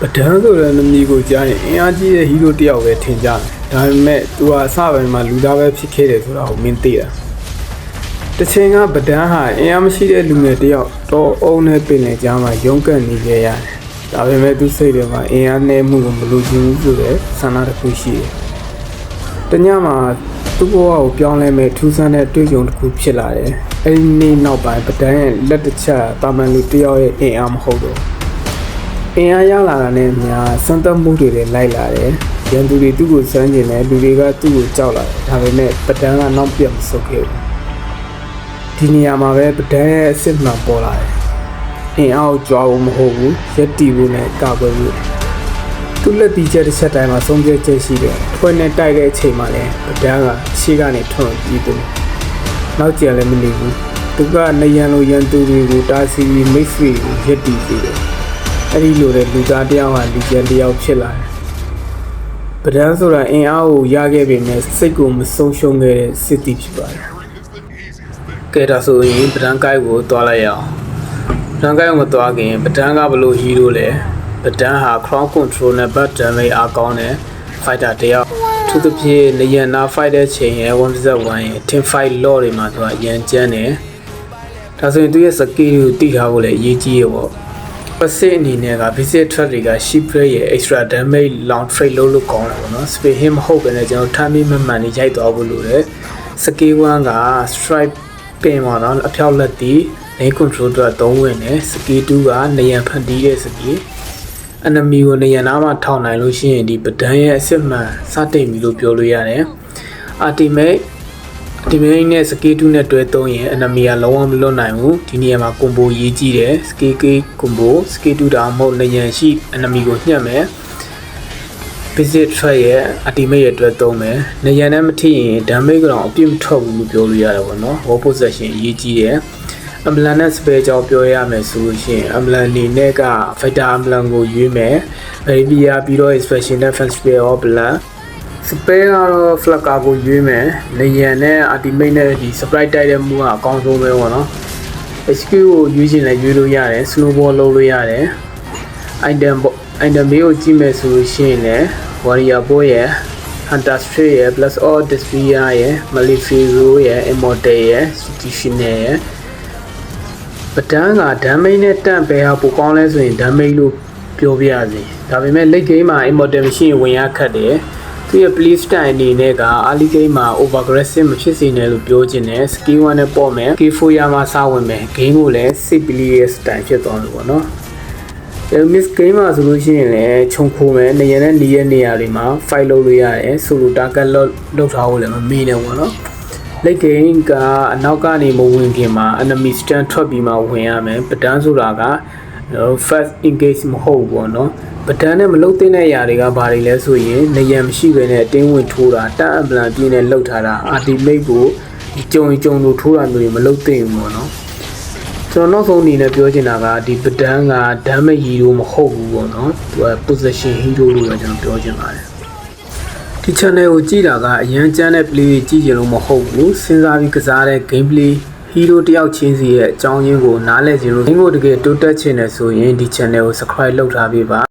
ပဒန်းဆိုတဲ့နမီကိုကြားရင်အင်အားကြီးတဲ့ဟီးရိုးတယောက်ပဲထင်ကြတယ်ဒါပေမဲ့သူကအစပိုင်းမှာလူသားပဲဖြစ်ခဲ့တယ်ဆိုတာကိုမင်းသိတာတစ်ချိန်ကပဒန်းဟာအင်အားမရှိတဲ့လူငယ်တယောက်တော်အုံနဲ့ပင်လယ်ကြားမှာရုန်းကန်နေကြရတယ်ဒါပေမဲ့သူစိတ်ထဲမှာအင်အားနည်းမှုကိုမလိုချင်ဘူးဆိုတဲ့ဆန္ဒတစ်ခုရှိတယ်တညမှာသူ့ဘဝကိုပြောင်းလဲမဲ့ထူးဆန်းတဲ့တွေ့ကြုံတစ်ခုဖြစ်လာတယ်အဲဒီနေ့နောက်ပိုင်းပဒန်းရဲ့လက်တစ်ချက်တာမန်လူတယောက်ရဲ့အင်အားမဟုတ်တော့အင်အားရလာတာနဲ့အများစံတက်မှုတွေလည်းလိုက်လာတယ်။ရန်သူတွေသူ့ကိုစမ်းကျင်တယ်လူတွေကသူ့ကိုကြောက်လာတယ်။ဒါပေမဲ့ပဒန်းကနောက်ပြတ်မဆုတ်ခဲ့ဘူး။ဒီနေရာမှာပဲပဒန်းရဲ့အစ်စ်မှန်ပေါ်လာတယ်။အင်အားကိုကြွားဖို့မဟုတ်ဘူး။ရက်တီဖို့နဲ့ကာကွယ်ဖို့သူ့လက်တီချက်တစ်ချက်တိုင်းမှာဆုံးဖြတ်ချက်ရှိတယ်။ထွဲနဲ့တိုက်တဲ့အချိန်မှာလည်းပဒန်းကရှေ့ကနေထွန်းပြီးတယ်။နောက်ကျန်လည်းမနေဘူး။သူကနေရန်လိုရန်သူတွေကိုတားဆီးပြီးမိတ်ဆွေကိုရက်တီစေတယ်။အဲ့ဒီလိုတဲ့လူသားတယောက်ဟာလူကျန်တယောက်ဖြစ်လာတယ်။ပဒန်းဆိုတာအင်အားကိုရခဲ့ပေမဲ့စိတ်ကိုမဆုံးရှုံးခဲ့တဲ့စစ်တီဖြစ်ပါတယ်။ကဲဒါဆိုရင်ပဒန်းကိုက်ကိုတွားလိုက်ရအောင်။ပဒန်းကိုက်ကိုမတွားခင်ပဒန်းကဘလို့ဟီးရိုးလဲ။ပဒန်းဟာ crown control နဲ့ bat damage အားကောင်းတဲ့ fighter တယောက်။သူတစ်ပြေးနေရနာ fight တဲ့ချိန်ရဲ့ 1v1 ရဲ့ team fight law တွေမှာသူကရန်ကျန်းတယ်။ဒါဆိုရင်သူရဲ့ skill ကိုသိထားဖို့လည်းအရေးကြီးရပေါ့။ Passive အနေနဲ့က visit threat တွေက ship break ရဲ့ extra damage long trade လို့ကောင်းတယ်ပေါ့နော် speed hit မဟုတ်ဘဲနဲ့ကျွန်တော် timing မှန်နေရိုက်သွားဖို့လိုတယ် skill 1က strike ပင်ပါတော့အဖြောက်လက်တီ lane control အတွက်သုံးဝင်တယ် skill 2ကနေရန်ဖန်တီးတဲ့ skill enemy ကိုနေရန်နားမှာထောင်နိုင်လို့ရှိရင်ဒီပဒန်းရဲ့အစစ်မှန်စတင်ပြီလို့ပြောလို့ရတယ် ultimateနဲ့ skill 2နဲ့တွဲသုံးရင် enemy ကလုံးဝမလွတ်နိုင်ဘူးဒီနေရာမှာ combo ရေးကြည့်တယ် skill K combo skill 2ဒါမှမဟုတ်နေရန်ရှိ enemy ကိုညှက်မယ် visit threat ရဲ့ ultimate ရဲ့တွဲသုံးမယ်နေရန်နဲ့မထိရင် damage ကတော့အပြည့်မထွက်ဘူးလို့ပြောလို့ရတယ်ပေါ့နော် war possession ရေးကြည့်တယ် ambulance နဲ့ spare ကြောင့်ပြောရမယ်ဆိုလို့ရှိရင် ambulance အနေနဲ့က fighter ambulance ကိုရွေးမယ် barrier ပြီးတော့ special defense spare of blood spare ကတော့ flacker ကိုရွေးမယ်လေရန်နဲ့ ultimate နဲ့ဒီ sprite တိုက်တဲ့မှုကအကောင်းဆုံးပဲပေါ့နော် HQ ကိုရွေးချင်လည်းရွေးလို့ရတယ် snowball လုပ်လို့ရတယ် item ကိုကြည့်မယ်ဆိုလို့ရှိရင်လည်း warrior boy ရဲ့ hunter stray ရဲ့ plus all despair ရဲ့ malefico ရဲ့ immortal ရဲ့ institutional ရဲ့ပဒန်းက damage နဲ့တန့်ပဲဟာပိုကောင်းလဲဆိုရင် damage လို့ပြောပြရစီဒါပေမဲ့ late game မှာ immortal မရှိရင်ဝင်ရခက်တယ်သူရဲ့ play style အနေနဲ့က early game မှာ over aggressive မဖြစ်စေနဲ့လို့ပြောချင်တယ် skill 1နဲ့ပေါ့မယ် K4 ရမှာစဝင်မယ် game ကိုလည်း safe play style ဖြစ်သွားလို့ပေါ့နော် miss game မှာဆိုလို့ရှိရင်လည်းခြုံခိုမယ်နေရာနဲ့နေရာတွေမှာ fight လုပ်လို့ရတယ်ဆိုလို target လောက်ထားဖို့လည်းမမေ့နဲ့ပေါ့နော် late game ကအနောက်ကနေမဝင်ခင်မှာ enemy stand ထွက်ပြီးမှဝင်ရမယ်ပဒန်းဆိုတာက first engage မဟုတ်ဘူးပေါ့နော်ပဒန်းနဲ့မလုတ်သိတဲ့အရာတွေကဘာတွေလဲဆိုရင်နေရန်မရှိဘဲနဲ့အတင်းဝင်ထိုးတာတန်အပလန်ပြင်းနဲ့လှုပ်ထားတာ ultimate ကိုကြုံလို့ထိုးတာမျိုးတွေမလုတ်သိဘူးပေါ့နော်ကျွန်တော်နောက်ဆုံးအနေနဲ့ပြောချင်တာကဒီပဒန်းက damage hero မဟုတ်ဘူးပေါ့နော်သူက possession hero လို့ပဲကျွန်တော်ပြောချင်ပါတယ်ဒီ channel ကိုကြည့်တာကအရန်ကျန်းတဲ့ play ကြည့်ကြလို့မဟုတ်ဘူးစဉ်းစားပြီးကစားတဲ့ gameplay hero တယောက်ချင်းစီရဲ့အကြောင်းရင်းကိုနားလည်ခြင်းလို့ game ကိုတကယ်တိုးတက်ချင်တယ်ဆိုရင်ဒီ channel ကို subscribe လုပ်ထားပေးပါ